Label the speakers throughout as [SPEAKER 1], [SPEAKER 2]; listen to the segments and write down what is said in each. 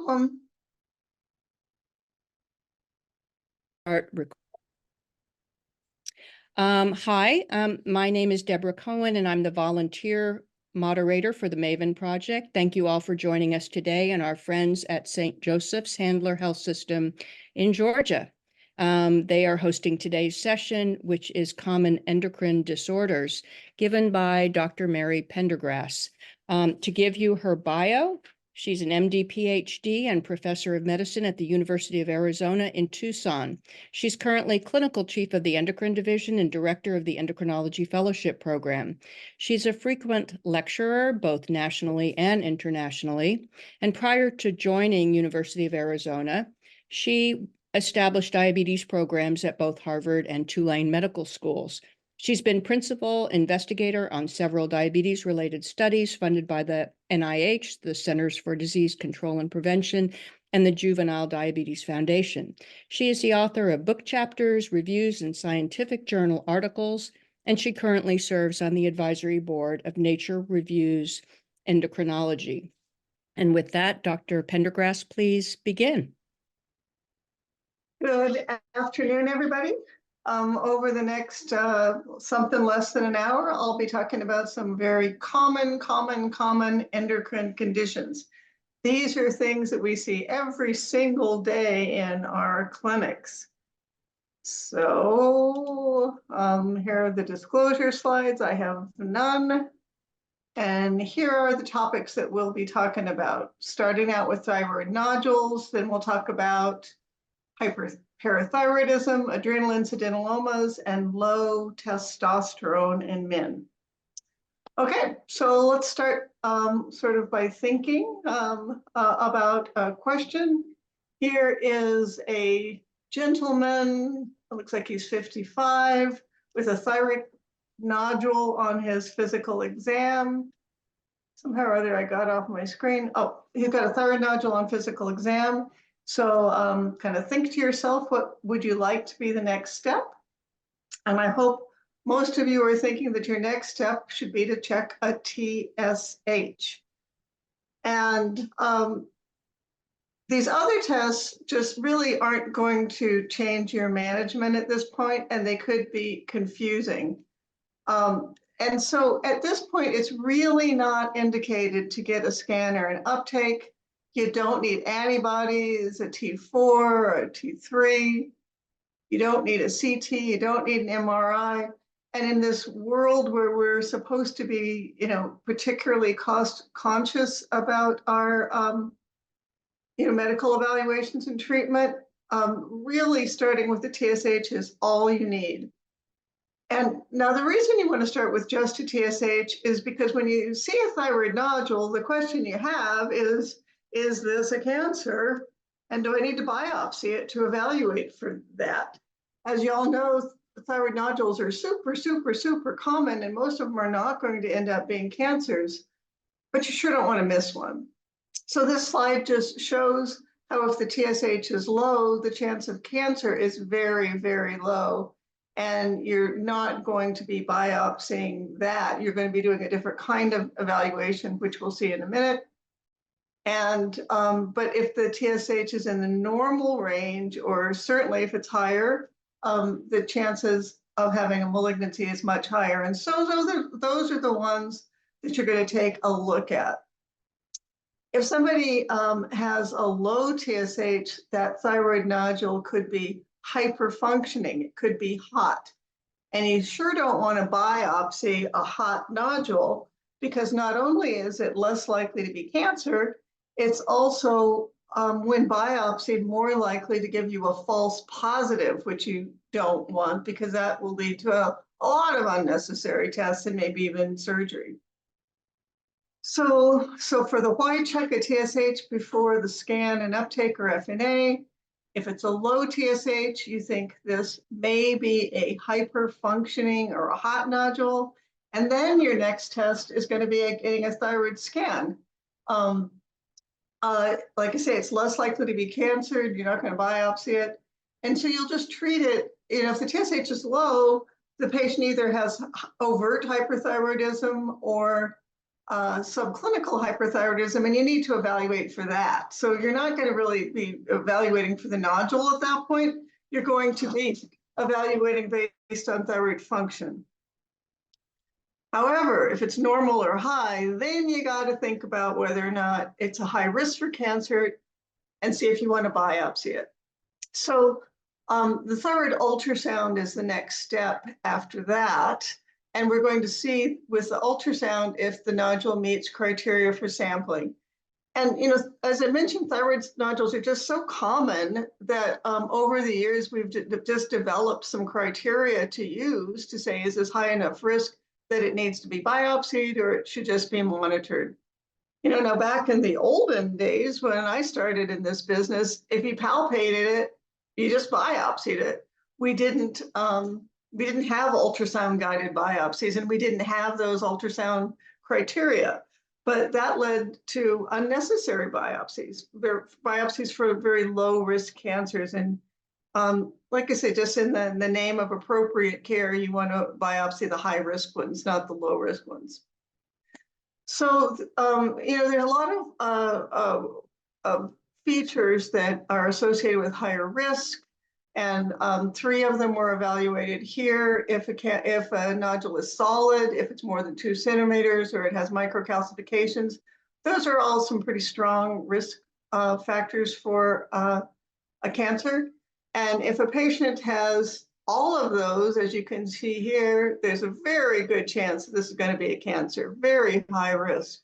[SPEAKER 1] problem.
[SPEAKER 2] Hi, my name is Deborah Cohen, and I'm the volunteer moderator for the MAVEN Project. Thank you all for joining us today and our friends at St. Joseph's Handler Health System in Georgia. They are hosting today's session, which is Common Endocrine Disorders, given by Dr. Merri Pendergrass. To give you her bio, she's an MD, PhD, and professor of medicine at the University of Arizona in Tucson. She's currently clinical chief of the endocrine division and director of the Endocrinology Fellowship Program. She's a frequent lecturer, both nationally and internationally. And prior to joining University of Arizona, she established diabetes programs at both Harvard and Tulane medical schools. She's been principal investigator on several diabetes-related studies funded by the NIH, the Centers for Disease Control and Prevention, and the Juvenile Diabetes Foundation. She is the author of book chapters, reviews, and scientific journal articles, and she currently serves on the advisory board of Nature Reviews Endocrinology. And with that, Dr. Pendergrass, please begin.
[SPEAKER 1] Good afternoon, everybody. Over the next something less than an hour, I'll be talking about some very common endocrine conditions. These are things that we see every single day in our clinics. So here are the disclosure slides. I have none. And here are the topics that we'll be talking about. Starting out with thyroid nodules, then we'll talk about hyperparathyroidism, adrenal incidentalomas, and low testosterone in men. Okay, so let's start sort of by thinking about a question. Here is a gentleman, it looks like he's 55, with a thyroid nodule on his physical exam. Somehow or other I got off my screen. Oh, he's got a thyroid nodule on physical exam. So kind of think to yourself, what would you like to be the next step? And I hope most of you are thinking that your next step should be to check a TSH. And these other tests just really aren't going to change your management at this point, and they could be confusing. And so at this point, it's really not indicated to get a scan or an uptake. You don't need antibodies, a T4 or a T3. You don't need a CT, you don't need an MRI. And in this world where we're supposed to be, particularly cost conscious about our, medical evaluations and treatment, really starting with the TSH is all you need. And now the reason you want to start with just a TSH is because when you see a thyroid nodule, the question you have is this a cancer? And do I need to biopsy it to evaluate for that? As you all know, thyroid nodules are super common, and most of them are not going to end up being cancers, but you sure don't want to miss one. So this slide just shows how if the TSH is low, the chance of cancer is very low. And you're not going to be biopsying that. You're going to be doing a different kind of evaluation, which we'll see in a minute. And but if the TSH is in the normal range, or certainly if it's higher, the chances of having a malignancy is much higher. And so those are the ones that you're going to take a look at. If somebody has a low TSH, that thyroid nodule could be hyperfunctioning, it could be hot. And you sure don't want to biopsy a hot nodule, because not only is it less likely to be cancer, it's also, when biopsied, more likely to give you a false positive, which you don't want, because that will lead to a lot of unnecessary tests and maybe even surgery. So for the why check a TSH before the scan and uptake or FNA. If it's a low TSH, you think this may be a hyperfunctioning or a hot nodule, and then your next test is going to be getting a thyroid scan. Like I say, it's less likely to be cancer. You're not going to biopsy it, and so you'll just treat it. If the TSH is low, the patient either has overt hyperthyroidism or subclinical hyperthyroidism, and you need to evaluate for that. So you're not going to really be evaluating for the nodule at that point. You're going to be evaluating based on thyroid function. However, if it's normal or high, then you got to think about whether or not it's a high risk for cancer and see if you want to biopsy it. So the thyroid ultrasound is the next step after that. And we're going to see with the ultrasound if the nodule meets criteria for sampling. And, you know, as I mentioned, thyroid nodules are just so common that over the years, we've just developed some criteria to use to say, is this high enough risk that it needs to be biopsied or it should just be monitored? You know, now back in the olden days when I started in this business, if you palpated it, you just biopsied it. We didn't have ultrasound guided biopsies, and we didn't have those ultrasound criteria, but that led to unnecessary biopsies. They're biopsies for very low risk cancers. And like I said, just in the name of appropriate care, you want to biopsy the high risk ones, not the low risk ones. So, you know, there's a lot of features that are associated with higher risk, and 3 of them were evaluated here. If a nodule is solid, if it's more than 2 centimeters, or it has microcalcifications, those are all some pretty strong risk factors for a cancer. And if a patient has all of those, as you can see here, there's a very good chance that this is going to be a cancer, very high risk.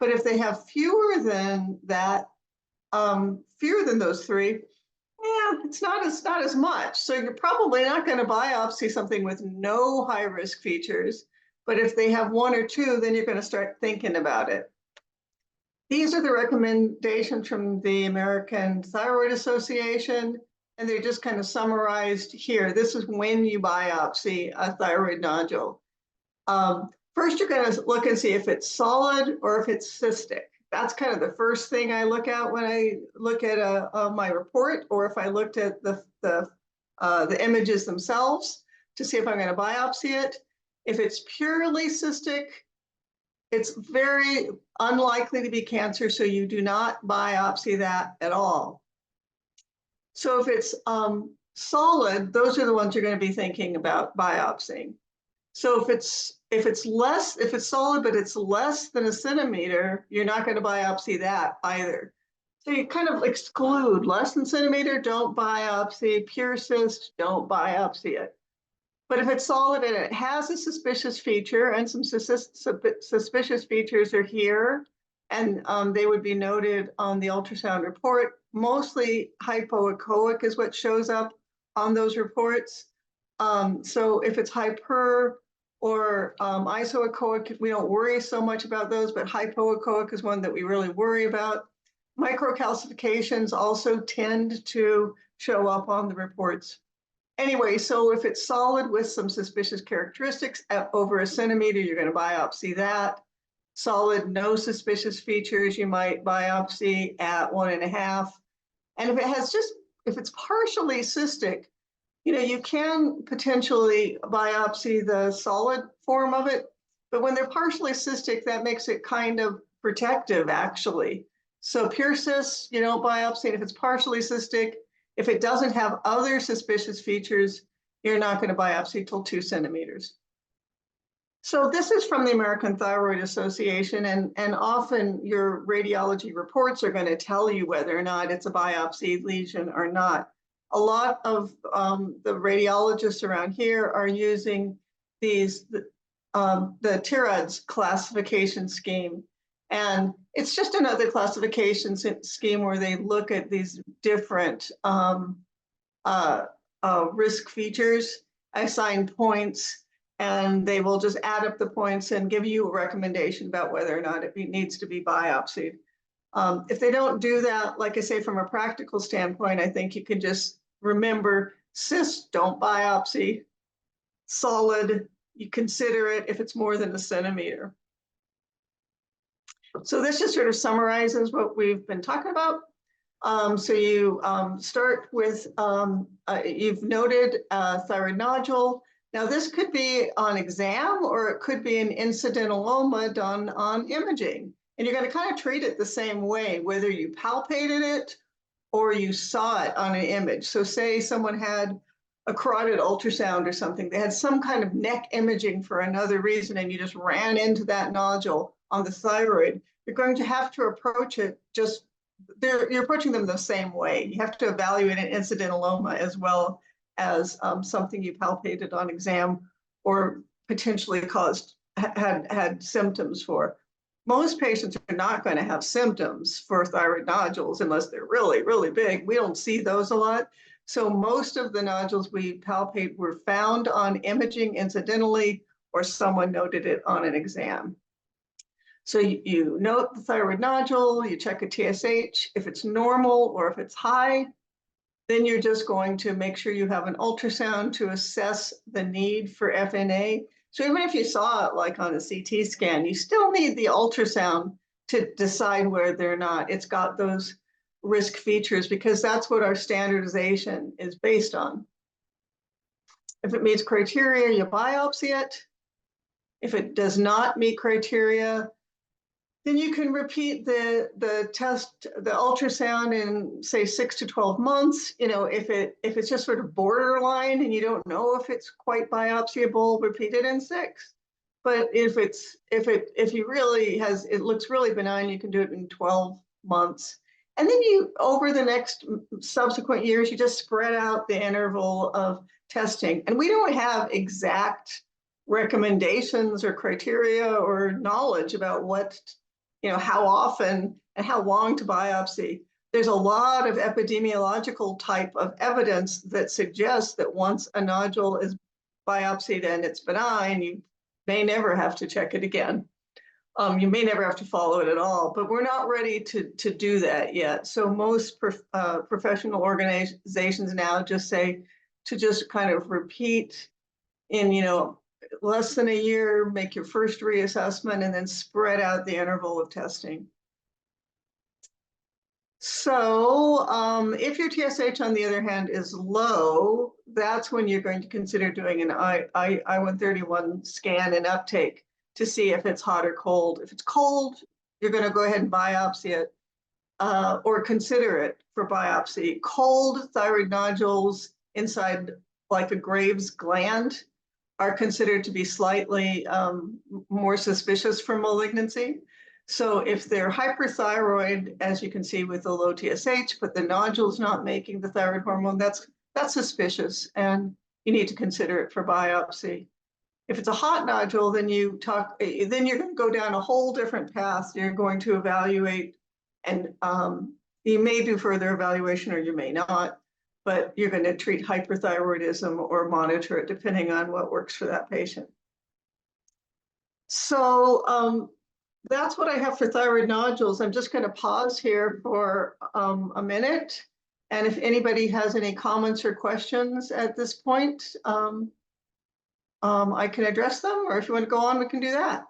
[SPEAKER 1] But if they have fewer than that, fewer than those 3, yeah, it's not as much. So you're probably not going to biopsy something with no high risk features. But if they have 1 or 2, then you're going to start thinking about it. These are the recommendations from the American Thyroid Association, and they're just kind of summarized here. This is when you biopsy a thyroid nodule. First, you're going to look and see if it's solid or if it's cystic. That's kind of the first thing I look at when I look at my report, or if I looked at the images themselves to see if I'm going to biopsy it. If it's purely cystic, it's very unlikely to be cancer, so you do not biopsy that at all. So if it's solid, those are the ones you're going to be thinking about biopsying. So if it's solid, but it's less than 1 centimeter, you're not going to biopsy that either. So you kind of exclude less than centimeter, don't biopsy, pure cyst, don't biopsy it. But if it's solid and it has a suspicious feature, and some suspicious features are here, and they would be noted on the ultrasound report, mostly hypoechoic is what shows up on those reports. So if it's hyper or isoechoic, we don't worry so much about those, but hypoechoic is one that we really worry about. Microcalcifications also tend to show up on the reports. Anyway, so if it's solid with some suspicious characteristics at over 1 centimeter, you're going to biopsy that. Solid, no suspicious features, you might biopsy at 1.5. And if it's partially cystic, you know, you can potentially biopsy the solid form of it, but when they're partially cystic, that makes it kind of protective, actually. So pure cysts, you don't biopsy it if it's partially cystic. If it doesn't have other suspicious features, you're not going to biopsy till 2 centimeters. So this is from the American Thyroid Association, and often your radiology reports are going to tell you whether or not it's a biopsy lesion or not. A lot of the radiologists around here are using the TIRADS classification scheme. And it's just another classification scheme where they look at these different risk features, assign points, and they will just add up the points and give you a recommendation about whether or not it needs to be biopsied. If they don't do that, like I say, from a practical standpoint, I think you can just remember cysts, don't biopsy. Solid, you consider it if it's more than 1 centimeter. So this just sort of summarizes what we've been talking about. So you start with, you've noted a thyroid nodule. Now, this could be on exam, or it could be an incidentalloma done on imaging. And you're going to kind of treat it the same way, whether you palpated it or you saw it on an image. So say someone had a carotid ultrasound or something, they had some kind of neck imaging for another reason, and you just ran into that nodule on the thyroid, you're going to have to approach it you're approaching them the same way. You have to evaluate an incidentalloma as well as something you palpated on exam or potentially had symptoms for. Most patients are not going to have symptoms for thyroid nodules unless they're really, really big. We don't see those a lot. So most of the nodules we palpate were found on imaging incidentally, or someone noted it on an exam. So you note the thyroid nodule, you check a TSH. If it's normal or if it's high, then you're just going to make sure you have an ultrasound to assess the need for FNA. So even if you saw it like on a CT scan, you still need the ultrasound to decide whether or not it's got those risk features, because that's what our standardization is based on. If it meets criteria, you biopsy it. If it does not meet criteria, then you can repeat the test, the ultrasound in say 6 to 12 months. You know, if it's just sort of borderline and you don't know if it's quite biopsyable, repeat it in 6. But if it looks really benign, you can do it in 12 months. And then over the next subsequent years, you just spread out the interval of testing. And we don't have exact recommendations or criteria or knowledge about how often and how long to biopsy. There's a lot of epidemiological type of evidence that suggests that once a nodule is biopsied and it's benign, you may never have to check it again. You may never have to follow it at all, but we're not ready to do that yet. So most professional organizations now just say to just kind of repeat in, less than a year, make your first reassessment, and then spread out the interval of testing. So if your TSH, on the other hand, is low, that's when you're going to consider doing an I-131 scan and uptake to see if it's hot or cold. If it's cold, you're going to go ahead and biopsy it or consider it for biopsy. Cold thyroid nodules inside like a Graves gland are considered to be slightly more suspicious for malignancy. So if they're hyperthyroid, as you can see with the low TSH, but the nodule's not making the thyroid hormone, that's suspicious, and you need to consider it for biopsy. If it's a hot nodule, then you're going to go down a whole different path. You're going to evaluate, and you may do further evaluation or you may not, but you're going to treat hyperthyroidism or monitor it depending on what works for that patient. So that's what I have for thyroid nodules. I'm just going to pause here for a minute. And if anybody has any comments or questions at this point, I can address them, or if you want to go on, we can do that.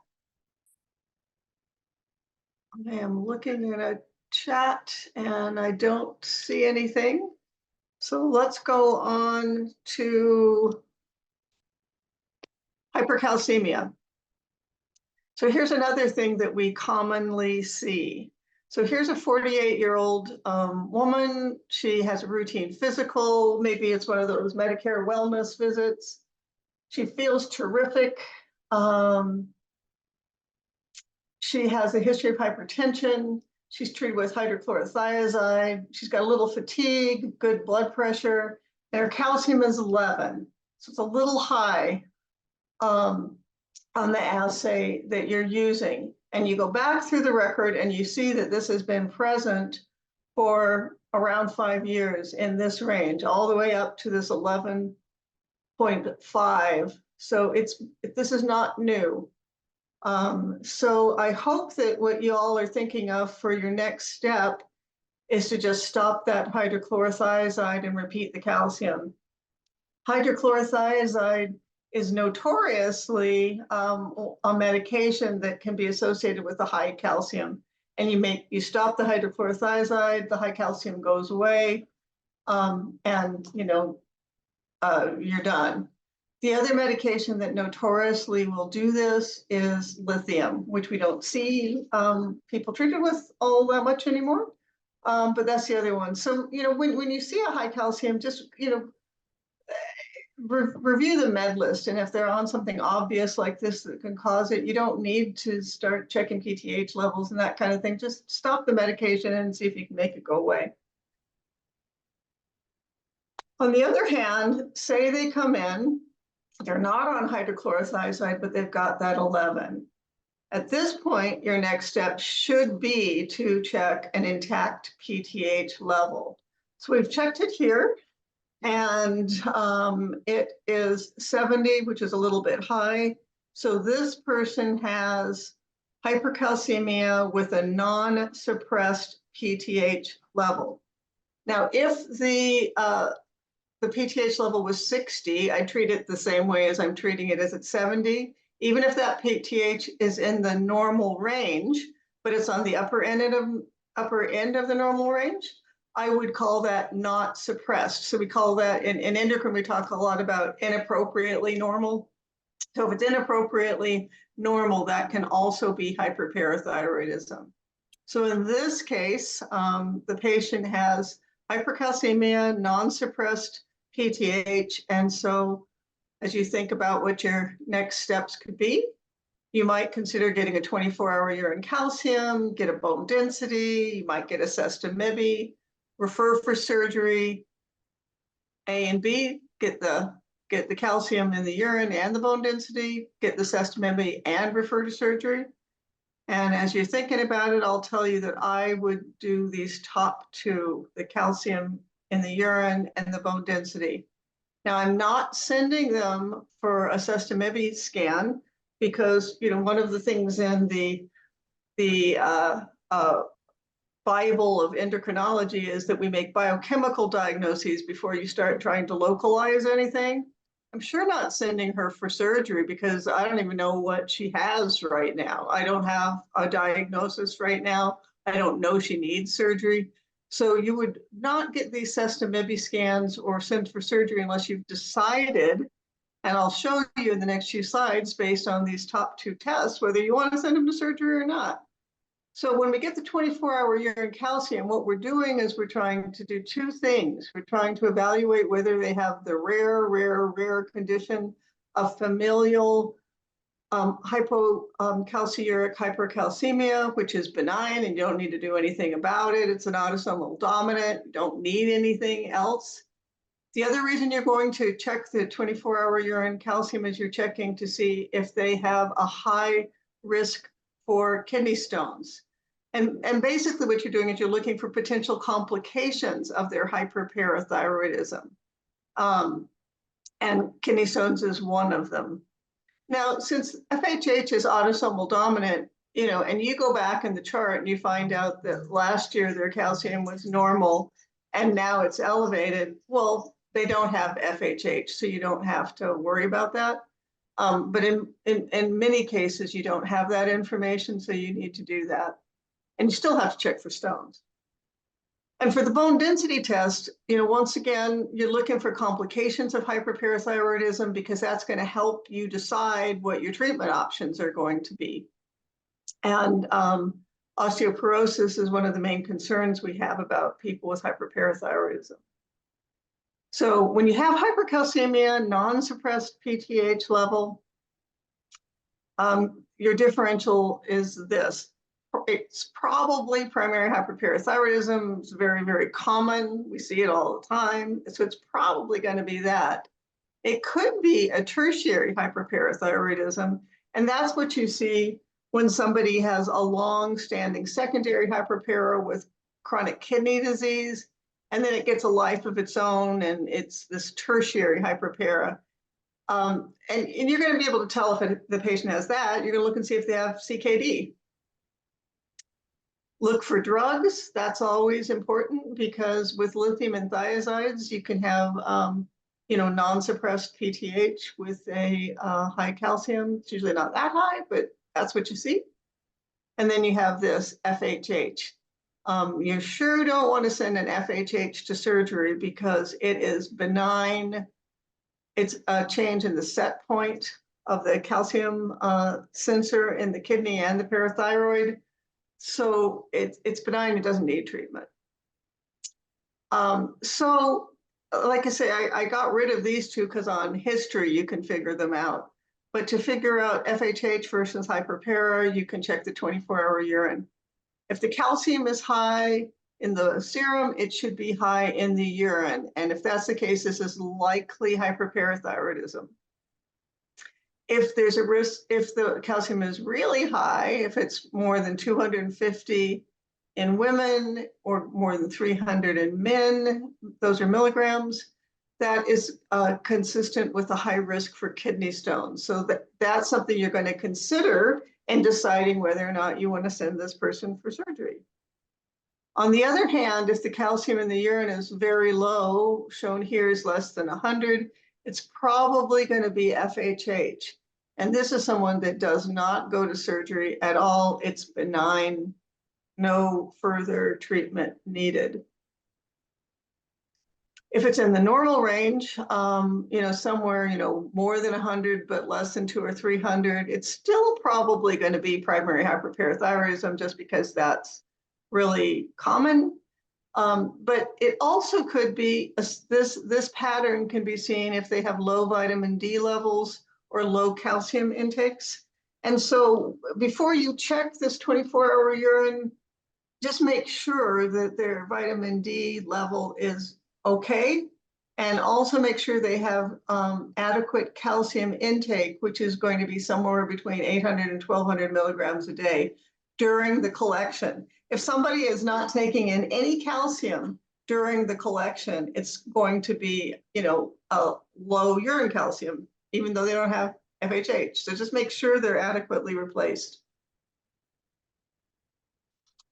[SPEAKER 1] I am looking at a chat and I don't see anything. So let's go on to hypercalcemia. So here's another thing that we commonly see. So here's a 48-year-old woman. She has a routine physical. Maybe it's one of those Medicare wellness visits. She feels terrific. She has a history of hypertension. She's treated with hydrochlorothiazide. She's got a little fatigue, good blood pressure, and her calcium is 11. So it's a little high on the assay that you're using. And you go back through the record and you see that this has been present for around 5 years in this range, all the way up to this 11.5. So this is not new. So I hope that what you all are thinking of for your next step is to just stop that hydrochlorothiazide and repeat the calcium. Hydrochlorothiazide is notoriously a medication that can be associated with a high calcium. And you stop the hydrochlorothiazide, the high calcium goes away, and you're done. The other medication that notoriously will do this is lithium, which we don't see people treated with all that much anymore. But that's the other one. So, when you see a high calcium, just, review the med list. And if they're on something obvious like this that can cause it, you don't need to start checking PTH levels and that kind of thing. Just stop the medication and see if you can make it go away. On the other hand, say they come in, they're not on hydrochlorothiazide, but they've got that 11. At this point, your next step should be to check an intact PTH level. So we've checked it here, and it is 70, which is a little bit high. So this person has hypercalcemia with a non-suppressed PTH level. Now, if the PTH level was 60, I treat it the same way as I'm treating it as at 70. Even if that PTH is in the normal range, but it's on the upper end of the normal range, I would call that not suppressed. So we call that, in endocrine, we talk a lot about inappropriately normal. So if it's inappropriately normal, that can also be hyperparathyroidism. So in this case, the patient has hypercalcemia, non-suppressed PTH. And so as you think about what your next steps could be, you might consider getting a 24-hour urine calcium, get a bone density, you might get a sestimib, refer for surgery. A and B, get the calcium in the urine and the bone density, get the sestimib and refer to surgery. And as you're thinking about it, I'll tell you that I would do these top two, the calcium in the urine and the bone density. Now, I'm not sending them for a sestimib scan because, one of the things in the Bible of endocrinology is that we make biochemical diagnoses before you start trying to localize anything. I'm sure not sending her for surgery because I don't even know what she has right now. I don't have a diagnosis right now. I don't know she needs surgery. So you would not get these sestimib scans or send for surgery unless you've decided, and I'll show you in the next few slides based on these top two tests, whether you want to send them to surgery or not. So when we get the 24-hour urine calcium, what we're doing is we're trying to do two things. We're trying to evaluate whether they have the rare condition of familial hypocalciuric hypercalcemia, which is benign and you don't need to do anything about it. It's an autosomal dominant, you don't need anything else. The other reason you're going to check the 24-hour urine calcium is you're checking to see if they have a high risk for kidney stones. And basically what you're doing is you're looking for potential complications of their hyperparathyroidism. And kidney stones is one of them. Now, since FHH is autosomal dominant, and you go back in the chart and you find out that last year their calcium was normal and now it's elevated, well, they don't have FHH, so you don't have to worry about that. But in many cases, you don't have that information, so you need to do that. And you still have to check for stones. And for the bone density test, once again, you're looking for complications of hyperparathyroidism because that's going to help you decide what your treatment options are going to be. And osteoporosis is one of the main concerns we have about people with hyperparathyroidism. So when you have hypercalcemia, non-suppressed PTH level, your differential is this. It's probably primary hyperparathyroidism. It's very, very common. We see it all the time. So it's probably going to be that. It could be a tertiary hyperparathyroidism. And that's what you see when somebody has a long-standing secondary hyperpara with chronic kidney disease, and then it gets a life of its own, and it's this tertiary hyperpara. And you're going to be able to tell if the patient has that. You're going to look and see if they have CKD. Look for drugs. That's always important because with lithium and thiazides, you can have non-suppressed PTH with a high calcium. It's usually not that high, but that's what you see. And then you have this FHH. You sure don't want to send an FHH to surgery because it is benign It's a change in the set point of the calcium sensor in the kidney and the parathyroid. So it's benign, it doesn't need treatment. So like I say, I got rid of these two because on history, you can figure them out. But to figure out FHH versus hyperpara, you can check the 24-hour urine. If the calcium is high in the serum, it should be high in the urine. And if that's the case, this is likely hyperparathyroidism. If there's a risk, if the calcium is really high, if it's more than 250 in women or more than 300 in men, those are milligrams, that is consistent with a high risk for kidney stones. So that's something you're going to consider in deciding whether or not you want to send this person for surgery. On the other hand, if the calcium in the urine is very low, shown here is less than 100, it's probably going to be FHH. And this is someone that does not go to surgery at all. It's benign, no further treatment needed. If it's in the normal range, somewhere, more than 100, but less than 200 or 300, it's still probably going to be primary hyperparathyroidism just because that's really common. But it also could be, this pattern can be seen if they have low vitamin D levels or low calcium intakes. And so before you check this 24-hour urine, just make sure that their vitamin D level is okay, and also make sure they have adequate calcium intake, which is going to be somewhere between 800 and 1200 milligrams a day during the collection. If somebody is not taking in any calcium during the collection, it's going to be, a low urine calcium, even though they don't have FHH. So just make sure they're adequately replaced.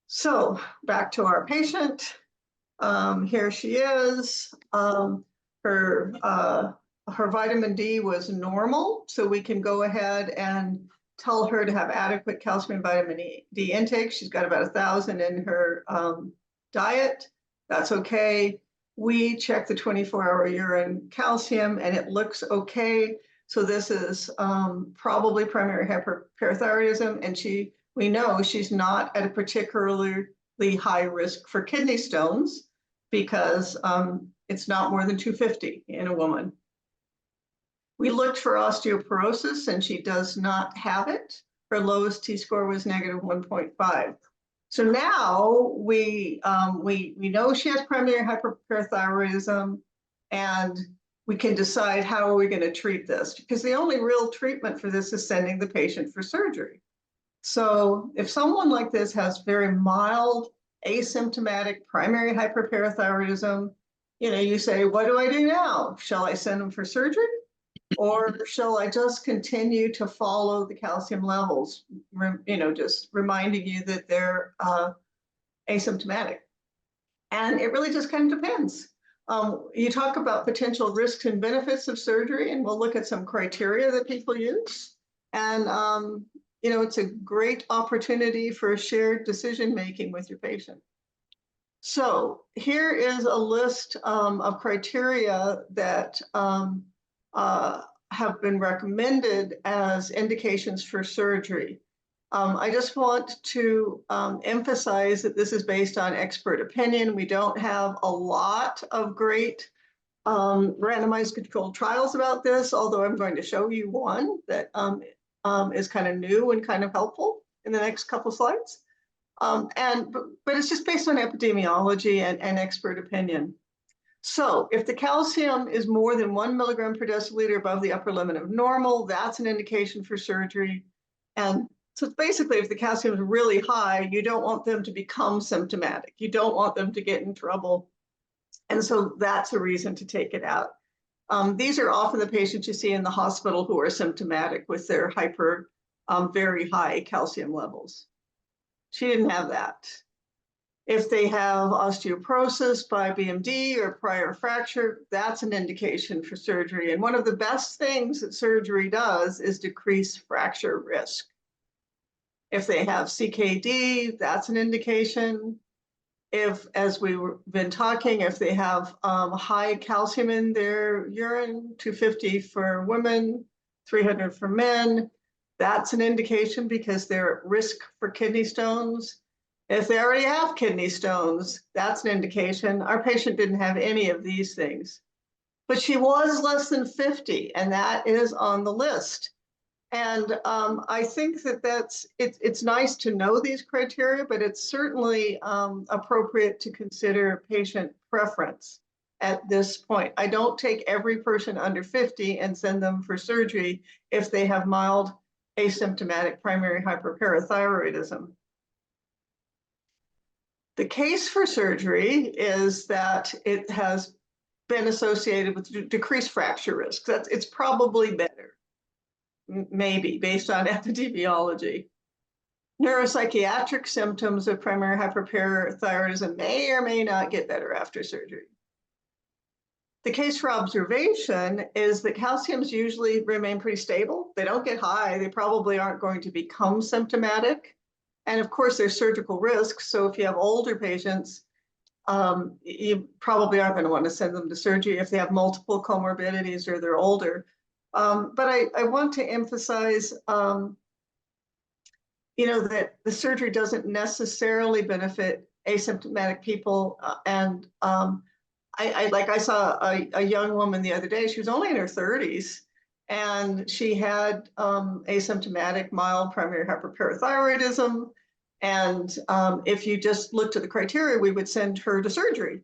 [SPEAKER 1] So back to our patient. Here she is. Her vitamin D was normal, so we can go ahead and tell her to have adequate calcium and vitamin D intake. She's got about 1,000 in her diet. That's okay. We check the 24-hour urine calcium and it looks okay. So this is probably primary hyperparathyroidism, and we know she's not at a particularly high risk for kidney stones because it's not more than 250 in a woman. We looked for osteoporosis and she does not have it. Her lowest T-score was -1.5. So now we know she has primary hyperparathyroidism, and we can decide how are we going to treat this, because the only real treatment for this is sending the patient for surgery. So if someone like this has very mild asymptomatic primary hyperparathyroidism, you say, what do I do now? Shall I send them for surgery? Or shall I just continue to follow the calcium levels, just reminding you that they're asymptomatic? And it really just kind of depends. You talk about potential risks and benefits of surgery, and we'll look at some criteria that people use. And, it's a great opportunity for shared decision-making with your patient. So here is a list of criteria that have been recommended as indications for surgery. I just want to emphasize that this is based on expert opinion. We don't have a lot of great randomized controlled trials about this, although I'm going to show you one that is kind of new and kind of helpful in the next couple slides. But it's just based on epidemiology and expert opinion. So if the calcium is more than 1 milligram per deciliter above the upper limit of normal, that's an indication for surgery. And so basically, if the calcium is really high, you don't want them to become symptomatic. You don't want them to get in trouble. And so that's a reason to take it out. These are often the patients you see in the hospital who are symptomatic with their very high calcium levels. She didn't have that. If they have osteoporosis by BMD or prior fracture, that's an indication for surgery. And one of the best things that surgery does is decrease fracture risk. If they have CKD, that's an indication. if, as we've been talking, if they have high calcium in their urine, 250 for women, 300 for men, that's an indication because they're at risk for kidney stones. If they already have kidney stones, that's an indication. Our patient didn't have any of these things, but she was less than 50, and that is on the list. And I think that it's nice to know these criteria, but it's certainly appropriate to consider patient preference at this point. I don't take every person under 50 and send them for surgery if they have mild asymptomatic primary hyperparathyroidism. The case for surgery is that it has been associated with decreased fracture risk. It's probably better. Maybe, based on epidemiology. Neuropsychiatric symptoms of primary hyperparathyroidism may or may not get better after surgery. The case for observation is that calciums usually remain pretty stable. They don't get high. They probably aren't going to become symptomatic. And of course, there's surgical risks. So if you have older patients, you probably aren't going to want to send them to surgery if they have multiple comorbidities or they're older. But I want to emphasize, that the surgery doesn't necessarily benefit asymptomatic people. I saw a young woman the other day. She was only in her 30s, and she had asymptomatic mild primary hyperparathyroidism. And if you just looked at the criteria, we would send her to surgery.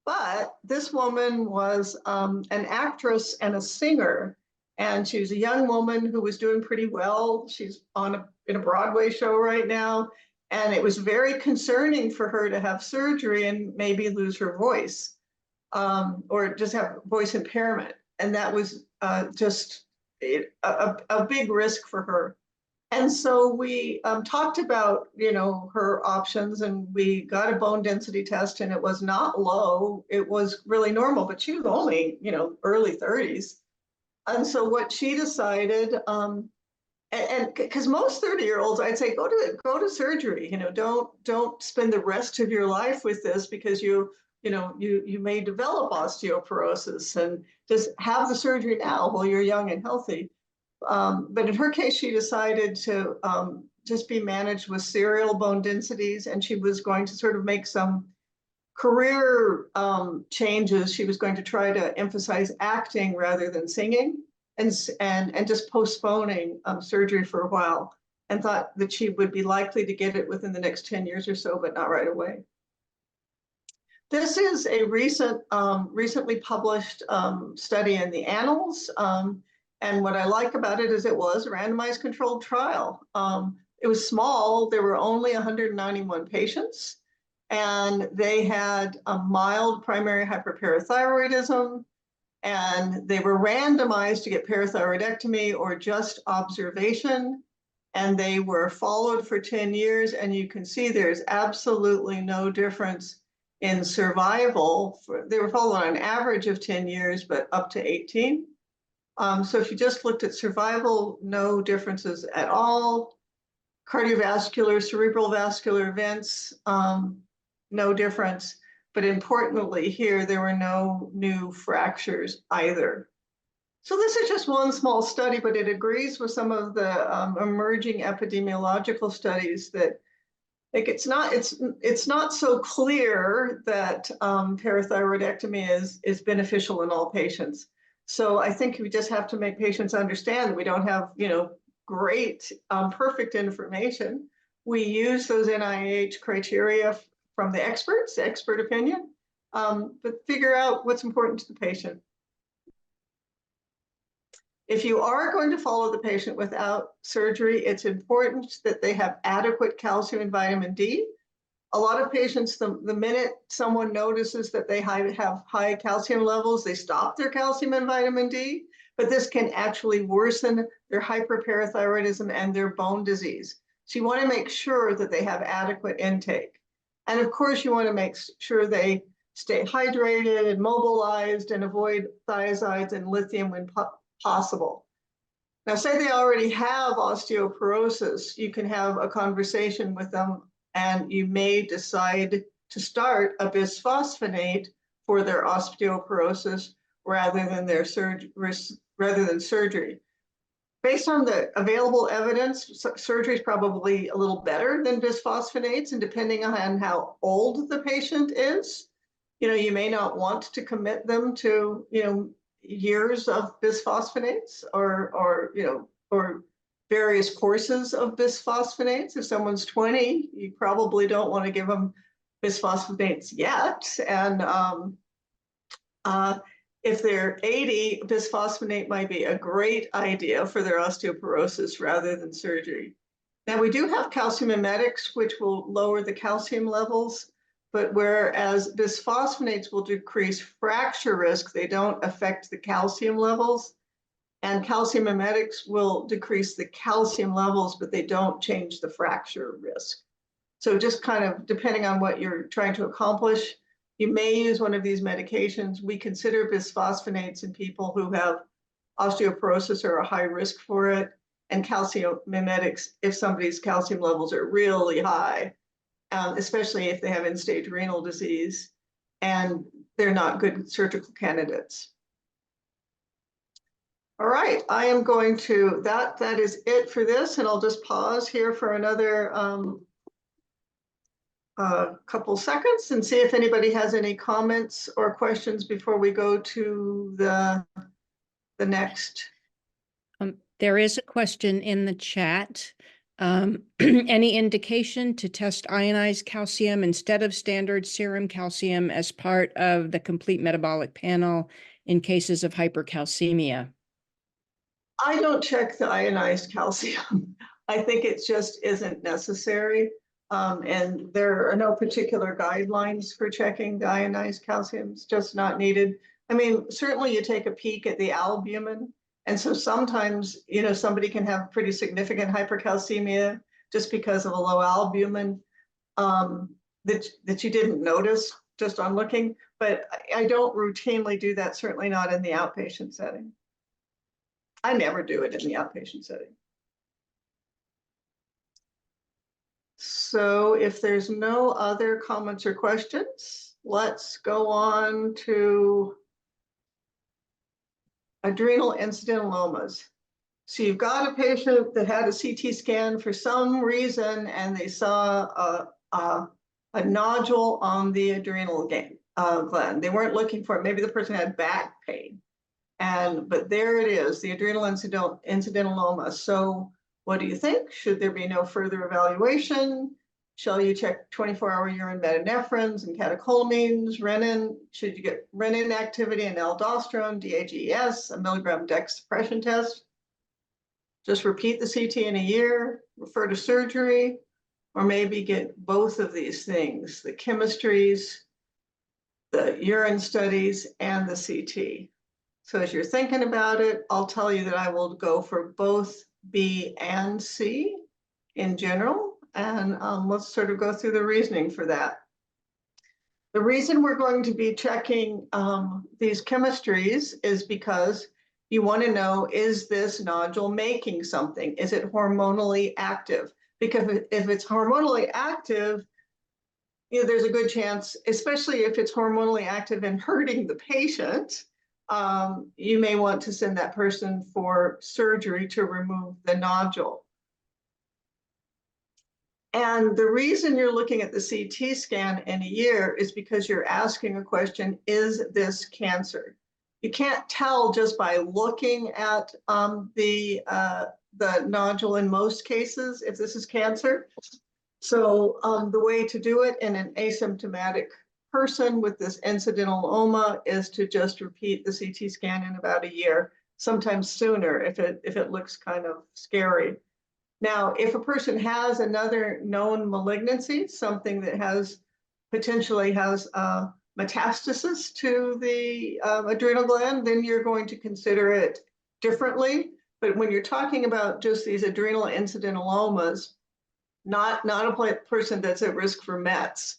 [SPEAKER 1] But this woman was an actress and a singer. And she was a young woman who was doing pretty well. She's in a Broadway show right now. And it was very concerning for her to have surgery and maybe lose her voice, or just have voice impairment. And that was just a big risk for her. And so we talked about, her options, and we got a bone density test, and it was not low. It was really normal, but she was only, early 30s. And so what she decided, and because most 30-year-olds, I'd say, go to surgery. Don't spend the rest of your life with this, because you may develop osteoporosis, and just have the surgery now while you're young and healthy. But in her case, she decided to just be managed with serial bone densities, and she was going to sort of make some career changes. She was going to try to emphasize acting rather than singing, and just postponing surgery for a while, and thought that she would be likely to get it within the next 10 years or so, but not right away. This is a recently published study in the Annals. And what I like about it is it was a randomized controlled trial. It was small. There were only 191 patients. And they had a mild primary hyperparathyroidism, and they were randomized to get parathyroidectomy or just observation. And they were followed for 10 years. And you can see there's absolutely no difference in survival. They were followed on an average of 10 years, but up to 18. So if you just looked at survival, no differences at all. Cardiovascular, cerebral vascular events, no difference. But importantly here, there were no new fractures either. So this is just one small study, but it agrees with some of the emerging epidemiological studies that it's not so clear that parathyroidectomy is beneficial in all patients. So I think we just have to make patients understand that we don't have great perfect information. We use those NIH criteria from the experts, the expert opinion, but figure out what's important to the patient. If you are going to follow the patient without surgery, it's important that they have adequate calcium and vitamin D. A lot of patients, the minute someone notices that they have high calcium levels, they stop their calcium and vitamin D, but this can actually worsen their hyperparathyroidism and their bone disease. So you want to make sure that they have adequate intake. And of course, you want to make sure they stay hydrated and mobilized and avoid thiazides and lithium when possible. Now, say they already have osteoporosis, you can have a conversation with them, and you may decide to start a bisphosphonate for their osteoporosis rather than surgery. Based on the available evidence, surgery is probably a little better than bisphosphonates, and depending on how old the patient is, you may not want to commit them to, years of bisphosphonates or various courses of bisphosphonates. If someone's 20, you probably don't want to give them bisphosphonates yet. And if they're 80, bisphosphonate might be a great idea for their osteoporosis rather than surgery. Now, we do have calcium mimetics, which will lower the calcium levels, but whereas bisphosphonates will decrease fracture risk, they don't affect the calcium levels. And calcium mimetics will decrease the calcium levels, but they don't change the fracture risk. So just kind of depending on what you're trying to accomplish, you may use one of these medications. We consider bisphosphonates in people who have osteoporosis or a high risk for it, and calcium mimetics if somebody's calcium levels are really high, especially if they have end-stage renal disease and they're not good surgical candidates. All right, I am going to, that is it for this, and I'll just pause here for another couple seconds and see if anybody has any comments or questions before we go to the next.
[SPEAKER 2] There is a question in the chat. Any indication to test ionized calcium instead of standard serum calcium as part of the complete metabolic panel in cases of hypercalcemia?
[SPEAKER 1] I don't check the ionized calcium. I think it just isn't necessary. And there are no particular guidelines for checking the ionized calcium. It's just not needed. I mean, certainly you take a peek at the albumin. And so sometimes, somebody can have pretty significant hypercalcemia just because of a low albumin that you didn't notice just on looking. But I don't routinely do that, certainly not in the outpatient setting. I never do it in the outpatient setting. So if there's no other comments or questions, let's go on to adrenal incidentalomas. So you've got a patient that had a CT scan for some reason, and they saw a nodule on the adrenal gland. They weren't looking for it. Maybe the person had back pain. But there it is, the adrenal incidentaloma. So what do you think? Should there be no further evaluation? Shall you check 24-hour urine metanephrines and catecholamines, renin? Should you get renin activity and aldosterone, DHEAS, a milligram dex suppression test? Just repeat the CT in a year, refer to surgery, or maybe get both of these things, the chemistries, the urine studies, and the CT. So as you're thinking about it, I'll tell you that I will go for both B and C in general. And let's sort of go through the reasoning for that. The reason we're going to be checking these chemistries is because you want to know, is this nodule making something? Is it hormonally active? Because if it's hormonally active, there's a good chance, especially if it's hormonally active and hurting the patient, you may want to send that person for surgery to remove the nodule. And the reason you're looking at the CT scan in a year is because you're asking a question, is this cancer? You can't tell just by looking at the nodule in most cases if this is cancer. So the way to do it in an asymptomatic person with this incidentaloma is to just repeat the CT scan in about a year, sometimes sooner if it looks kind of scary. Now, if a person has another known malignancy, something that potentially has metastasis to the adrenal gland, then you're going to consider it differently. But when you're talking about just these adrenal incidentalomas, not a person that's at risk for Mets,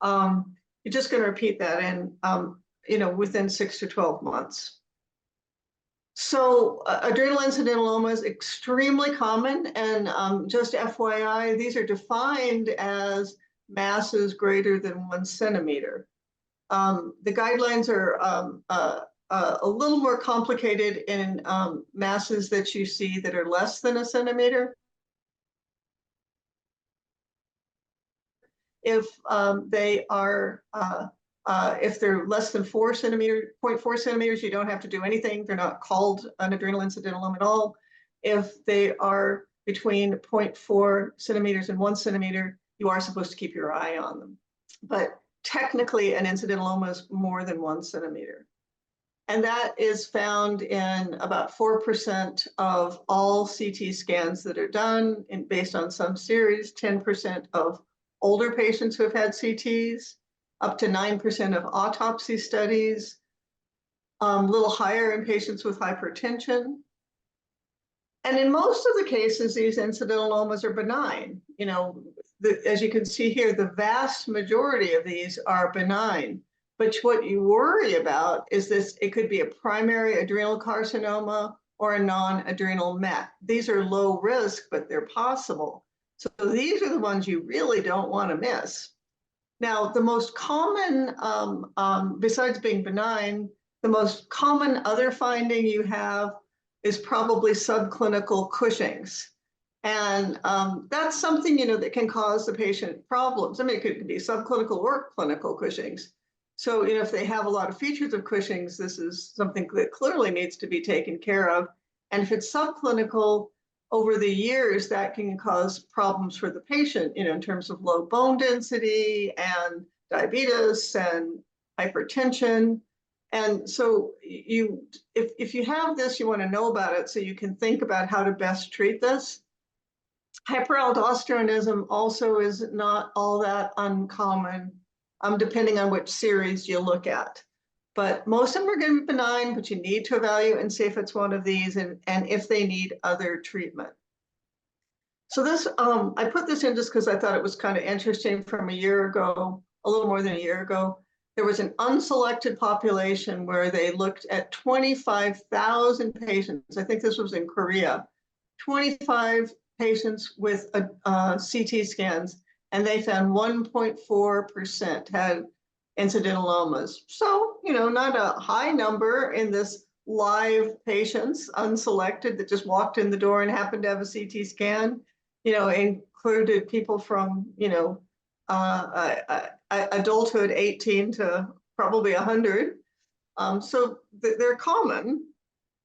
[SPEAKER 1] you're just going to repeat that in, within 6 to 12 months. So adrenal incidentaloma is extremely common, and just FYI, these are defined as masses greater than 1 centimeter. The guidelines are a little more complicated in masses that you see that are less than 1 centimeter. If they are, if they're less than 4 centimeters, 0.4 centimeters, you don't have to do anything. They're not called an adrenal incidentaloma at all. If they are between 0.4 centimeters and 1 centimeter, you are supposed to keep your eye on them. But technically, an incidentaloma is more than 1 centimeter. And that is found in about 4% of all CT scans that are done based on some series, 10% of older patients who have had CTs, up to 9% of autopsy studies, a little higher in patients with hypertension. And in most of the cases, these incidentalomas are benign. You know, as you can see here, the vast majority of these are benign. But what you worry about is this, it could be a primary adrenal carcinoma or a non-adrenal MET. These are low risk, but they're possible. So these are the ones you really don't want to miss. Now, the most common, besides being benign, the most common other finding you have is probably subclinical Cushing's. And that's something, you know, that can cause the patient problems. I mean, it could be subclinical or clinical Cushing's. So, you know, if they have a lot of features of Cushing's, this is something that clearly needs to be taken care of. And if it's subclinical, over the years, that can cause problems for the patient, you know, in terms of low bone density and diabetes and hypertension. And so if you have this, you want to know about it so you can think about how to best treat this. Hyperaldosteronism also is not all that uncommon, depending on which series you look at. But most of them are going to be benign, but you need to evaluate and see if it's one of these and if they need other treatment. So this, I put this in just because I thought it was kind of interesting from a year ago, a little more than a year ago. There was an unselected population where they looked at 25,000 patients. I think this was in Korea, 25 patients with CT scans, and they found 1.4% had incidentalomas. So, you know, not a high number in this live patients, unselected, that just walked in the door and happened to have a CT scan, you know, included people from, you know, adulthood 18 to probably 100. So they're common.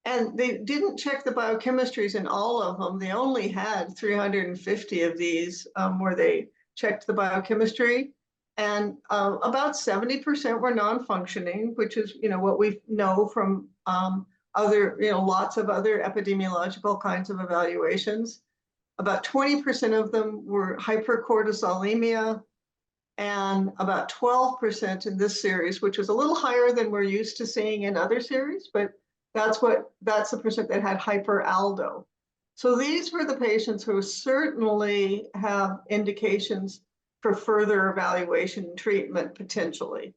[SPEAKER 1] And they didn't check the biochemistries in all of them. They only had 350 of these where they checked the biochemistry. And about 70% were non-functioning, which is, you know, what we know from other, you know, lots of other epidemiological kinds of evaluations. About 20% of them were hypercortisolemia, and about 12% in this series, which is a little higher than we're used to seeing in other series, but that's the percent that had hyperaldo. So these were the patients who certainly have indications for further evaluation and treatment potentially.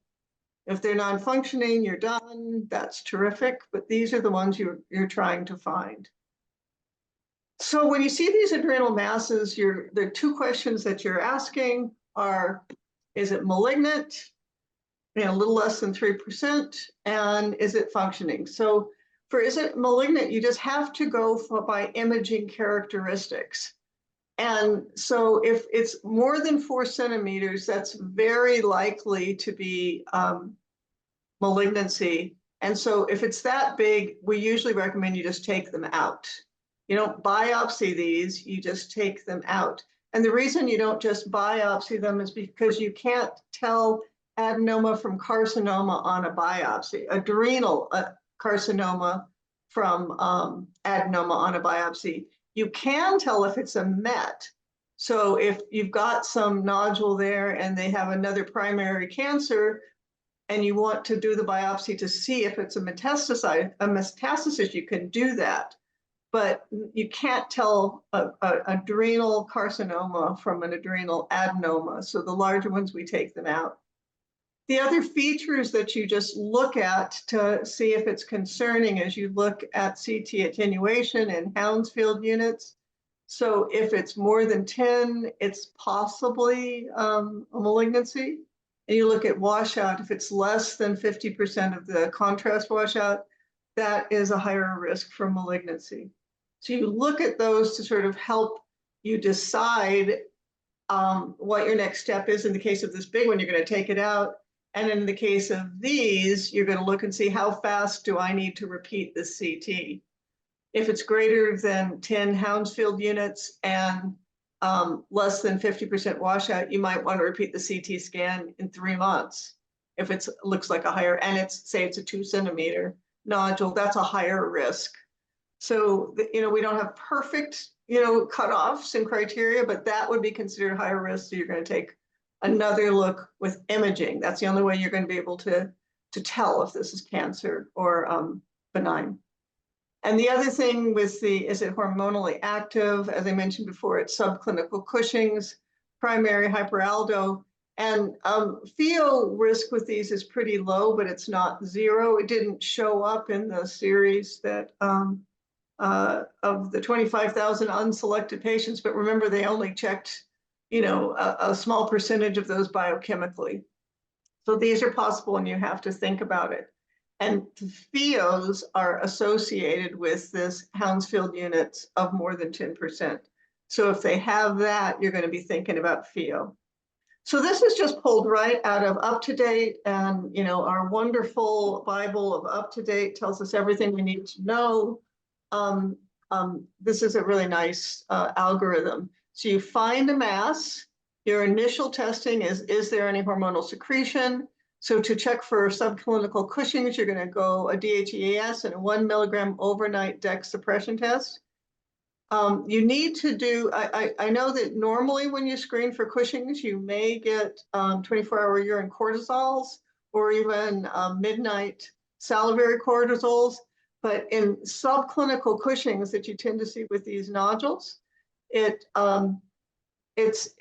[SPEAKER 1] If they're non-functioning, you're done, that's terrific, but these are the ones you're trying to find. So when you see these adrenal masses, the two questions that you're asking are, is it malignant, you know, a little less than 3%, and is it functioning? So for is it malignant, you just have to go by imaging characteristics. And so if it's more than 4 centimeters, that's very likely to be malignancy. And so if it's that big, we usually recommend you just take them out. You don't biopsy these, you just take them out. And the reason you don't just biopsy them is because you can't tell adenoma from carcinoma on a biopsy, adrenal carcinoma from adenoma on a biopsy. You can tell if it's a MET. So if you've got some nodule there and they have another primary cancer and you want to do the biopsy to see if it's a metastasis, you can do that. But you can't tell an adrenal carcinoma from an adrenal adenoma. So the larger ones, we take them out. The other features that you just look at to see if it's concerning as you look at CT attenuation and Hounsfield units So if it's more than 10, it's possibly a malignancy. And you look at washout, if it's less than 50% of the contrast washout, that is a higher risk for malignancy. So you look at those to sort of help you decide what your next step is. In the case of this big one, you're going to take it out. And in the case of these, you're going to look and see how fast do I need to repeat this CT. If it's greater than 10 Hounsfield units and less than 50% washout, you might want to repeat the CT scan in 3 months. If it looks like a higher, and it's, say it's a 2 centimeter nodule, that's a higher risk. So, we don't have perfect, cutoffs and criteria, but that would be considered higher risk. So you're going to take another look with imaging. That's the only way you're going to be able to tell if this is cancer or benign. And the other thing with is it hormonally active? As I mentioned before, it's subclinical Cushing's, primary hyperaldo, and FeO risk with these is pretty low, but it's not zero. It didn't show up in the series that of the 25,000 unselected patients, but remember they only checked, a small percentage of those biochemically. So these are possible, and you have to think about it. And the FeOs are associated with this Hounsfield units of more than 10%. So if they have that, you're going to be thinking about FeO. So this is just pulled right out of UpToDate, and our wonderful Bible of UpToDate tells us everything we need to know. This is a really nice algorithm. So you find a mass. Your initial testing is there any hormonal secretion? So to check for subclinical Cushing's, you're going to go a DHEAS and a 1 milligram overnight DEX suppression test. You need to do, I know that normally when you screen for Cushing's, you may get 24-hour urine cortisols or even midnight salivary cortisols. But in subclinical Cushing's that you tend to see with these nodules, it's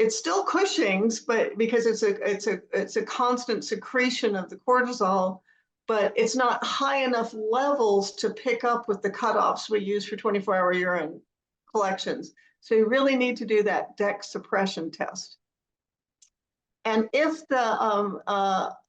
[SPEAKER 1] still Cushing's, but because it's a constant secretion of the cortisol, but it's not high enough levels to pick up with the cutoffs we use for 24-hour urine collections. So you really need to do that DEX suppression test. And if the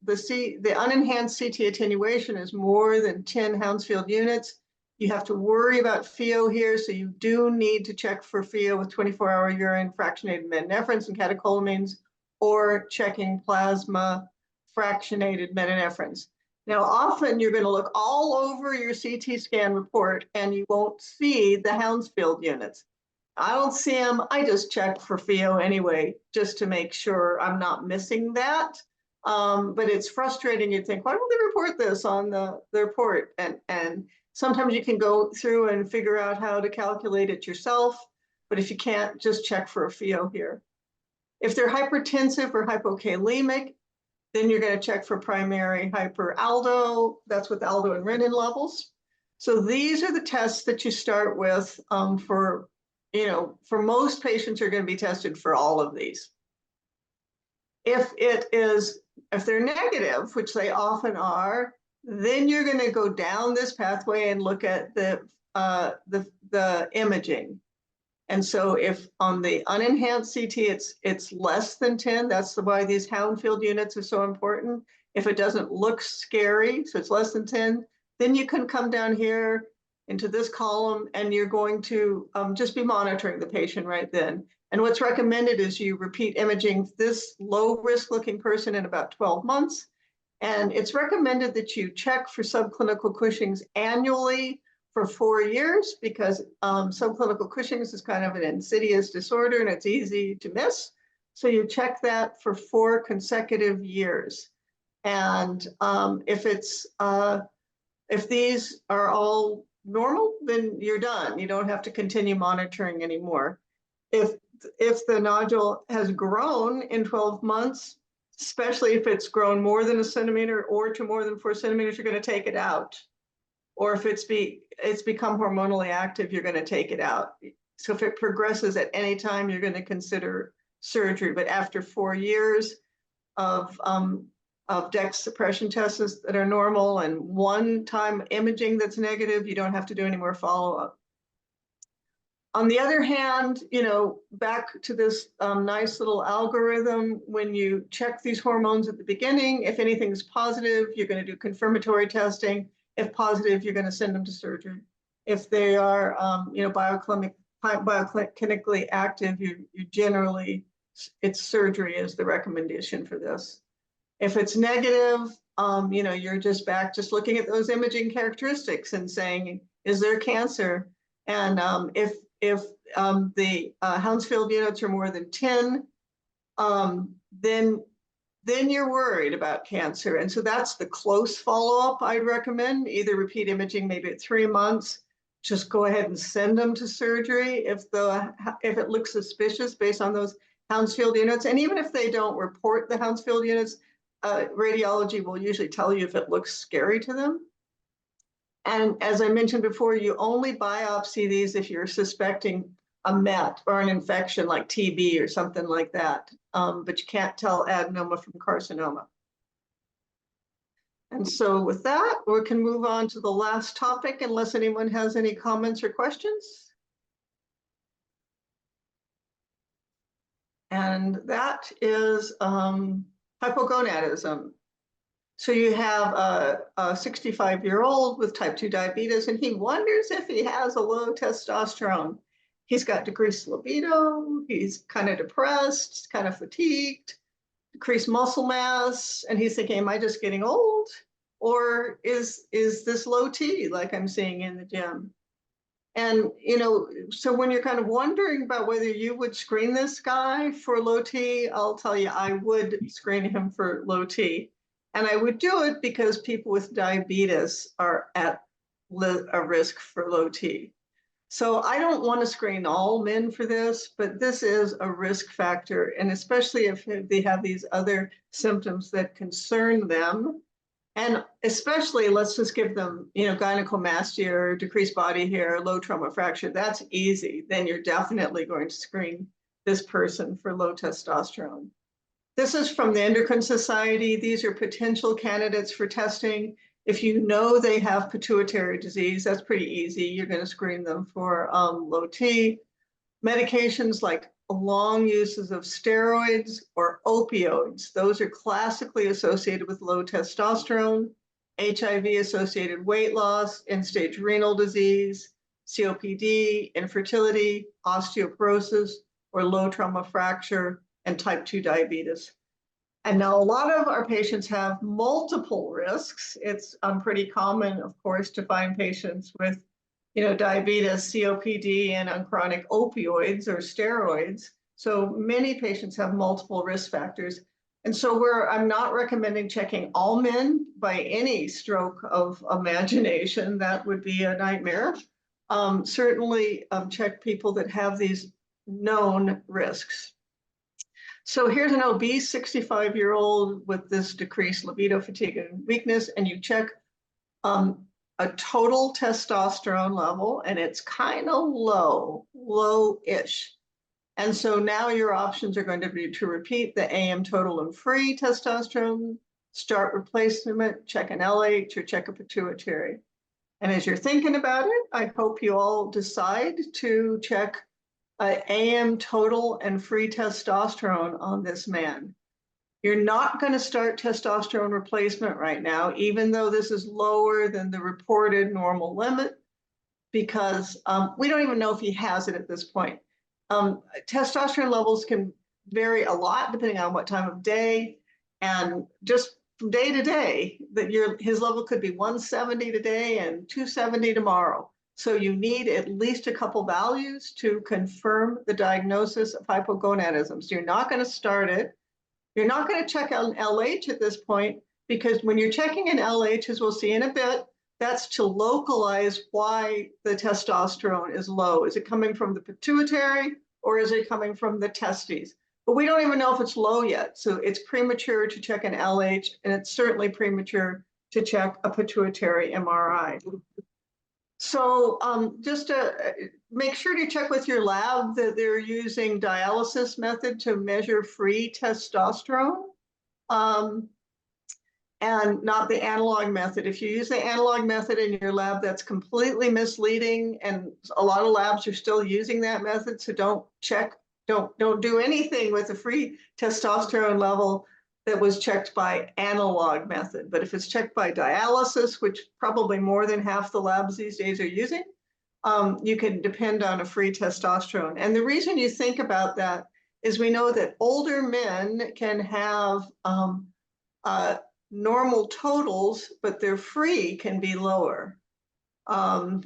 [SPEAKER 1] unenhanced CT attenuation is more than 10 Hounsfield units, you have to worry about FeO here. So you do need to check for FeO with 24-hour urine fractionated metanephrines and catecholamines, or checking plasma fractionated metanephrines. Now, often you're going to look all over your CT scan report and you won't see the Hounsfield units. I don't see them. I just check for FeO anyway, just to make sure I'm not missing that. But it's frustrating. You'd think, why don't they report this on the report? And sometimes you can go through and figure out how to calculate it yourself. But if you can't, just check for a FeO here. If they're hypertensive or hypokalemic, then you're going to check for primary hyperaldo. That's with aldo and renin levels. So these are the tests that you start with for most patients are going to be tested for all of these. If they're negative, which they often are, then you're going to go down this pathway and look at the imaging. And so if on the unenhanced CT, it's less than 10, that's why these Hounsfield units are so important. If it doesn't look scary, so it's less than 10, then you can come down here into this column and you're going to just be monitoring the patient right then. And what's recommended is you repeat imaging this low risk looking person in about 12 months. And it's recommended that you check for subclinical Cushing's annually for 4 years, because subclinical Cushing's is kind of an insidious disorder and it's easy to miss. So you check that for 4 consecutive years. And if these are all normal, then you're done. You don't have to continue monitoring anymore. If the nodule has grown in 12 months, especially if it's grown more than 1 centimeter or to more than 4 centimeters, you're going to take it out. Or if it's become hormonally active, you're going to take it out. So if it progresses at any time, you're going to consider surgery. But after 4 years of DEX suppression tests that are normal and 1 time imaging that's negative, you don't have to do any more follow-up. On the other hand, back to this nice little algorithm, when you check these hormones at the beginning, if anything's positive, you're going to do confirmatory testing. If positive, you're going to send them to surgery. If they are, bioclinically active, you generally, it's surgery is the recommendation for this. If it's negative, you're just looking at those imaging characteristics and saying, is there cancer? And if the Hounsfield units are more than 10, then you're worried about cancer. And so that's the close follow-up I'd recommend, either repeat imaging maybe at 3 months, just go ahead and send them to surgery if it looks suspicious based on those Hounsfield units. And even if they don't report the Hounsfield units, radiology will usually tell you if it looks scary to them. And as I mentioned before, you only biopsy these if you're suspecting a MET or an infection like TB or something like that. But you can't tell adenoma from carcinoma. And so with that, we can move on to the last topic unless anyone has any comments or questions. And that is hypogonadism. So you have a 65-year-old with type 2 diabetes, and he wonders if he has a low testosterone. He's got decreased libido, he's kind of depressed, kind of fatigued, decreased muscle mass, and he's thinking, am I just getting old? Or is this low T like I'm seeing in the gym? And, so when you're kind of wondering about whether you would screen this guy for low T, I'll tell you, I would screen him for low T. And I would do it because people with diabetes are at a risk for low T. So I don't want to screen all men for this, but this is a risk factor. And especially if they have these other symptoms that concern them. And especially, let's just give them, gynecomastia or decreased body hair, low trauma fracture. That's easy. Then you're definitely going to screen this person for low testosterone. This is from the Endocrine Society. These are potential candidates for testing. If you know they have pituitary disease, that's pretty easy. You're going to screen them for low T. Medications like long uses of steroids or opioids, those are classically associated with low testosterone, HIV-associated weight loss, end-stage renal disease, COPD, infertility, osteoporosis, or low trauma fracture, and type 2 diabetes. And now a lot of our patients have multiple risks. It's pretty common, of course, to find patients with diabetes, COPD, and on chronic opioids or steroids. So many patients have multiple risk factors. And so I'm not recommending checking all men by any stroke of imagination. That would be a nightmare. Certainly check people that have these known risks. So here's an obese 65-year-old with this decreased libido, fatigue, and weakness, and you check a total testosterone level, and it's kind of low-ish. And so now your options are going to be to repeat the AM total and free testosterone, start replacement, check an LH, or check a pituitary. And as you're thinking about it, I hope you all decide to check AM total and free testosterone on this man. You're not going to start testosterone replacement right now, even though this is lower than the reported normal limit, because we don't even know if he has it at this point. Testosterone levels can vary a lot depending on what time of day, and just from day to day, his level could be 170 today and 270 tomorrow. So you need at least a couple values to confirm the diagnosis of hypogonadism. So you're not going to start it. You're not going to check out an LH at this point, because when you're checking an LH, as we'll see in a bit, that's to localize why the testosterone is low. Is it coming from the pituitary or is it coming from the testes? But we don't even know if it's low yet. So it's premature to check an LH, and it's certainly premature to check a pituitary MRI. So just to make sure to check with your lab that they're using dialysis method to measure free testosterone. and not the analog method. If you use the analog method in your lab, that's completely misleading, and a lot of labs are still using that method. So don't do anything with a free testosterone level that was checked by analog method. But if it's checked by dialysis, which probably more than half the labs these days are using, you can depend on a free testosterone. And the reason you think about that is we know that older men can have normal totals, but their free can be lower.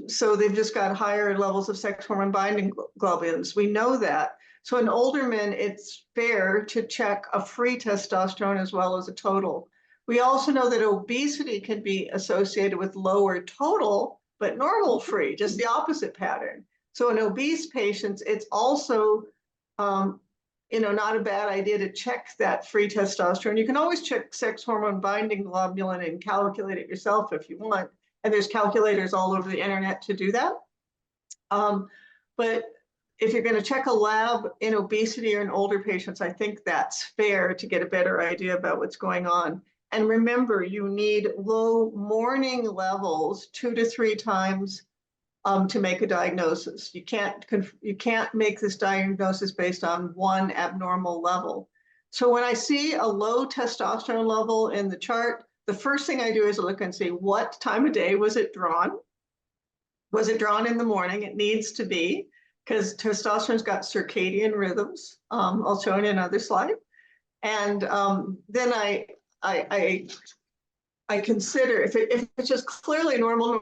[SPEAKER 1] So they've just got higher levels of sex hormone binding globulins. We know that. So in older men, it's fair to check a free testosterone as well as a total. We also know that obesity can be associated with lower total, but normal free, just the opposite pattern. So in obese patients, it's also not a bad idea to check that free testosterone. You can always check sex hormone binding globulin and calculate it yourself if you want. And there's calculators all over the internet to do that. But if you're going to check a lab in obesity or in older patients, I think that's fair to get a better idea about what's going on. And remember, you need low morning levels 2 to 3 times to make a diagnosis. You can't make this diagnosis based on one abnormal level. So when I see a low testosterone level in the chart, the first thing I do is look and see what time of day was it drawn. Was it drawn in the morning? It needs to be, because testosterone's got circadian rhythms. I'll show in another slide. And then I consider if it's just clearly normal,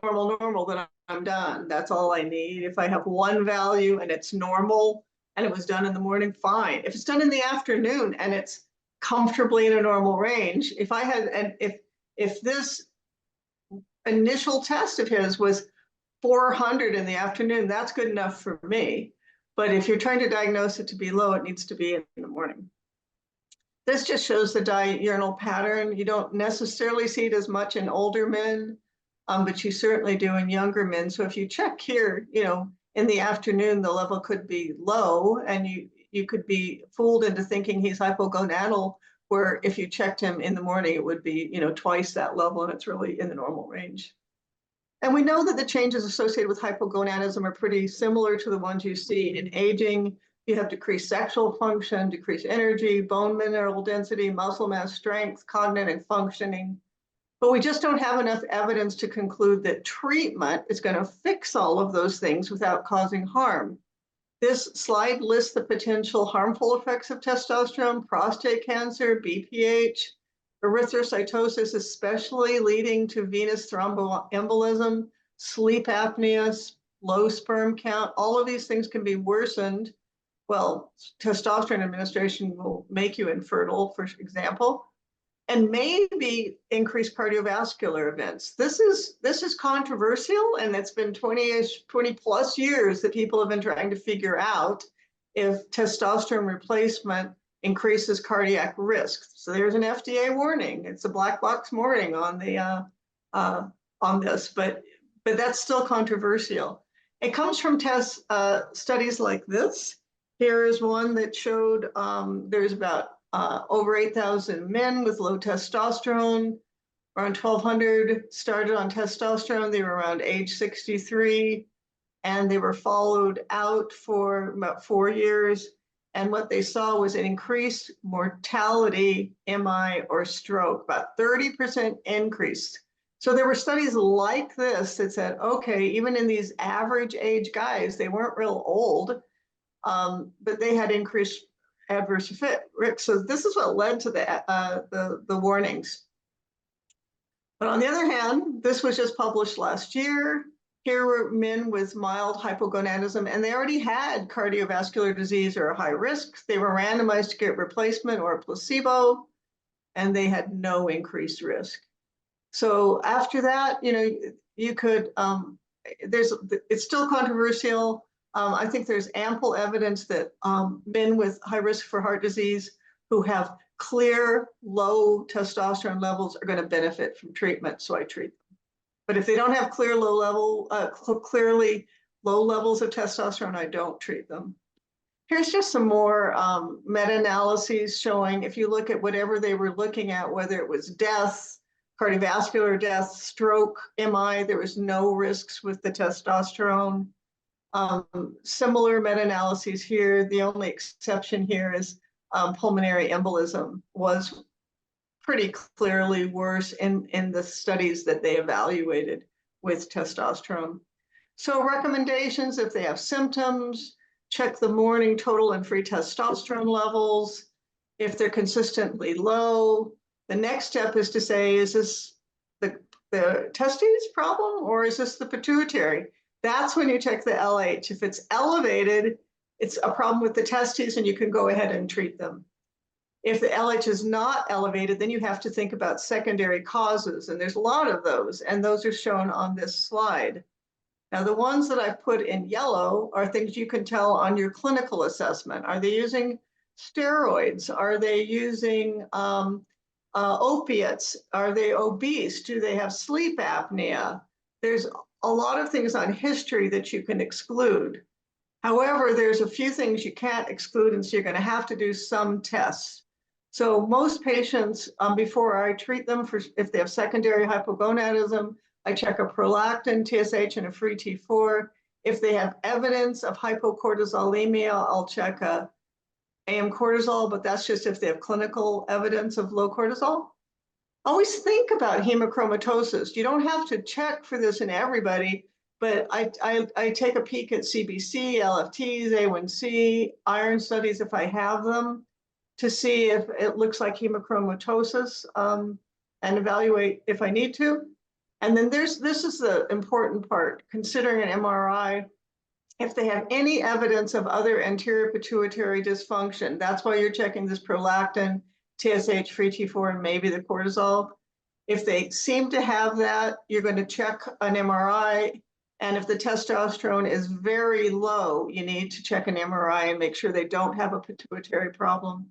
[SPEAKER 1] then I'm done. That's all I need. If I have one value and it's normal and it was done in the morning, fine. If it's done in the afternoon and it's comfortably in a normal range, if this initial test of his was 400 in the afternoon, that's good enough for me. But if you're trying to diagnose it to be low, it needs to be in the morning. This just shows the diurnal pattern. You don't necessarily see it as much in older men, but you certainly do in younger men. So if you check here, in the afternoon, the level could be low, and you could be fooled into thinking he's hypogonadal, where if you checked him in the morning, it would be, twice that level, and it's really in the normal range. And we know that the changes associated with hypogonadism are pretty similar to the ones you see in aging. You have decreased sexual function, decreased energy, bone mineral density, muscle mass, strength, cognitive functioning. But we just don't have enough evidence to conclude that treatment is going to fix all of those things without causing harm. This slide lists the potential harmful effects of testosterone: prostate cancer, BPH, erythrocytosis, especially leading to venous thromboembolism, sleep apnea, low sperm count. All of these things can be worsened. Well, testosterone administration will make you infertile, for example, and maybe increase cardiovascular events. This is controversial, and it's been 20 plus years that people have been trying to figure out if testosterone replacement increases cardiac risk. So there's an FDA warning. It's a black box warning on the on this, but that's still controversial. It comes from studies like this. Here is one that showed there's about over 8,000 men with low testosterone. Around 1,200 started on testosterone. They were around age 63, and they were followed out for about 4 years. And what they saw was an increased mortality, MI, or stroke, about 30% increase. So there were studies like this that said, okay, even in these average age guys, they weren't real old, but they had increased adverse effects. So this is what led to the warnings. But on the other hand, this was just published last year. Here were men with mild hypogonadism, and they already had cardiovascular disease or a high risk. They were randomized to get replacement or a placebo, and they had no increased risk. So after that, you could, it's still controversial. I think there's ample evidence that men with high risk for heart disease who have clear low testosterone levels are going to benefit from treatment, so I treat them. But if they don't have clearly low levels of testosterone, I don't treat them. Here's just some more meta-analyses showing if you look at whatever they were looking at, whether it was death, cardiovascular death, stroke, MI, there was no risks with the testosterone. Similar meta-analyses here. The only exception here is pulmonary embolism was pretty clearly worse in the studies that they evaluated with testosterone. So recommendations, if they have symptoms, check the morning total and free testosterone levels. If they're consistently low, the next step is to say, is this the testes problem or is this the pituitary? That's when you check the LH. If it's elevated, it's a problem with the testes and you can go ahead and treat them. If the LH is not elevated, then you have to think about secondary causes, and there's a lot of those, and those are shown on this slide. Now, the ones that I put in yellow are things you can tell on your clinical assessment. Are they using steroids? Are they using opiates? Are they obese? Do they have sleep apnea? There's a lot of things on history that you can exclude. However, there's a few things you can't exclude, and so you're going to have to do some tests. So most patients, before I treat them for if they have secondary hypogonadism, I check a prolactin, TSH, and a free T4. If they have evidence of hypocortisolemia, I'll check a AM cortisol, but that's just if they have clinical evidence of low cortisol. Always think about hemochromatosis. You don't have to check for this in everybody, but I take a peek at CBC, LFTs, A1C, iron studies if I have them, to see if it looks like hemochromatosis and evaluate if I need to. And then this is the important part, considering an MRI, if they have any evidence of other anterior pituitary dysfunction, that's why you're checking this prolactin, TSH, free T4, and maybe the cortisol. If they seem to have that, you're going to check an MRI. And if the testosterone is very low, you need to check an MRI and make sure they don't have a pituitary problem.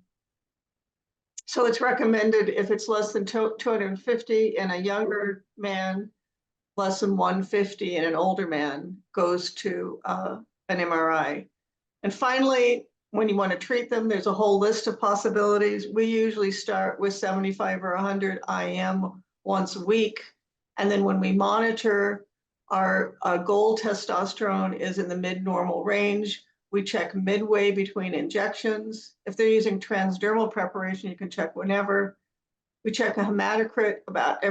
[SPEAKER 1] So it's recommended if it's less than 250 in a younger man, less than 150 in an older man, goes to an MRI. And finally, when you want to treat them, there's a whole list of possibilities. We usually start with 75 or 100 IM once a week. And then when we monitor, our goal testosterone is in the mid-normal range. We check midway between injections. If they're using transdermal preparation, you can check whenever. We check a hematocrit about every